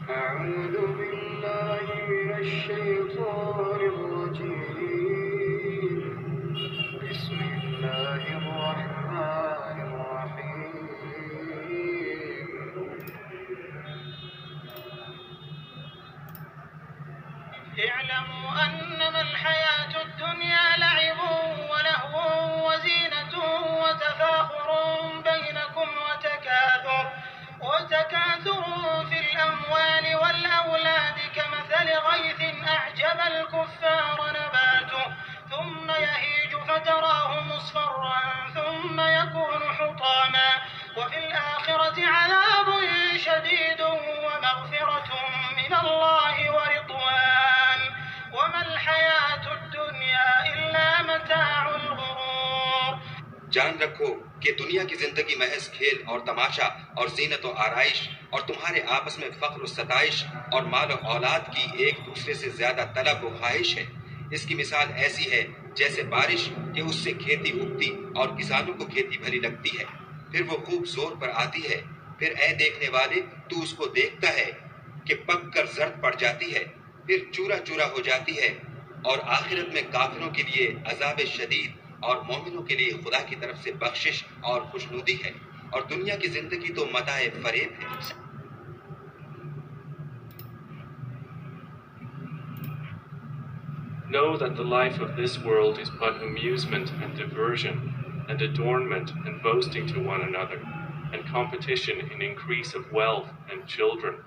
أعوذ بالله من الشيطان الرجيم بسم الله الرحمن الرحيم اعلموا أنما الحياة الدنيا لعب ولهو وزينة وتفاخر بينكم وتكاثر في الأموال والأولاد كمثل غيث أعجب الكفار نباته ثم يهيج فتراه مصفرا ثم يكون حطاما وفي الآخرة عذاب شديد ومغفرة من الله ورضوان وما الحياة الدنيا إلا متاع الغرور। जान रखो कि दुनिया की जिंदगी महज खेल और तमाशा और जीनत और आराइश और तुम्हारे आपस में फख्र और सताइश और माल और औलाद की एक दूसरे से ज्यादा तलब और ख्वाहिश है। इसकी मिसाल ऐसी है जैसे बारिश कि उससे खेती उगती और किसानों को खेती भली लगती है, फिर वो खूब जोर पर आती है, फिर ऐ देखने वाले तू उसको देखता है कि पक कर जर्द पड़ जाती है, फिर चूरा चूरा हो जाती है, और आखिरत में काफिरों के लिए अजाब शदीद और मोमिनों के लिए खुदा की तरफ से बख्शिश और खुशनुदी है, और दुनिया की जिंदगी तो मताए फरेब है। Know that the life of this world is but amusement and diversion, and adornment and boasting to one another, and competition in increase of wealth and children.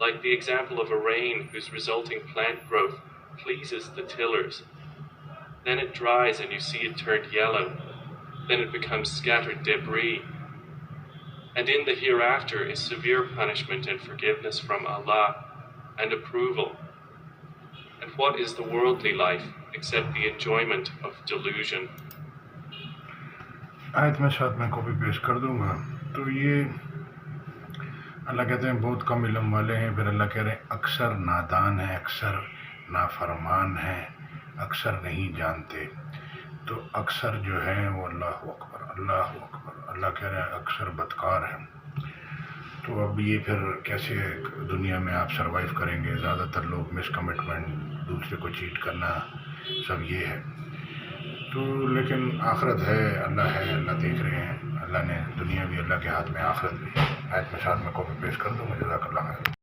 Like the example of a rain whose resulting plant growth pleases the tillers. Then it dries and you see it turned yellow. Then it becomes scattered debris. And in the hereafter is severe punishment and forgiveness from Allah and approval. And what is the worldly life except the enjoyment of delusion? आयत में साथ में copy पेश कर दूंगा। तो ये अल्लाह कहते हैं बहुत कम इल्म वाले हैं, फिर अल्लाह कह रहे हैं अक्सर नादान हैं, अक्सर नाफरमान हैं, अक्सर नहीं जानते। तो अक्सर जो है वो अल्लाह अकबर, अल्लाह कह रहे हैं अक्सर बदकार हैं। तो अब ये फिर कैसे दुनिया में आप सरवाइव करेंगे? ज़्यादातर लोग मिसकमिटमेंट, दूसरे को चीट करना, सब ये है। तो लेकिन आखिरत है, अल्लाह देख रहे हैं। अल्लाह ने दुनिया भी अल्लाह के हाथ में, आखिरत भी। आयत में साथ में कॉपी पेश कर दूँगा। जज़ाकल्लाह खैर।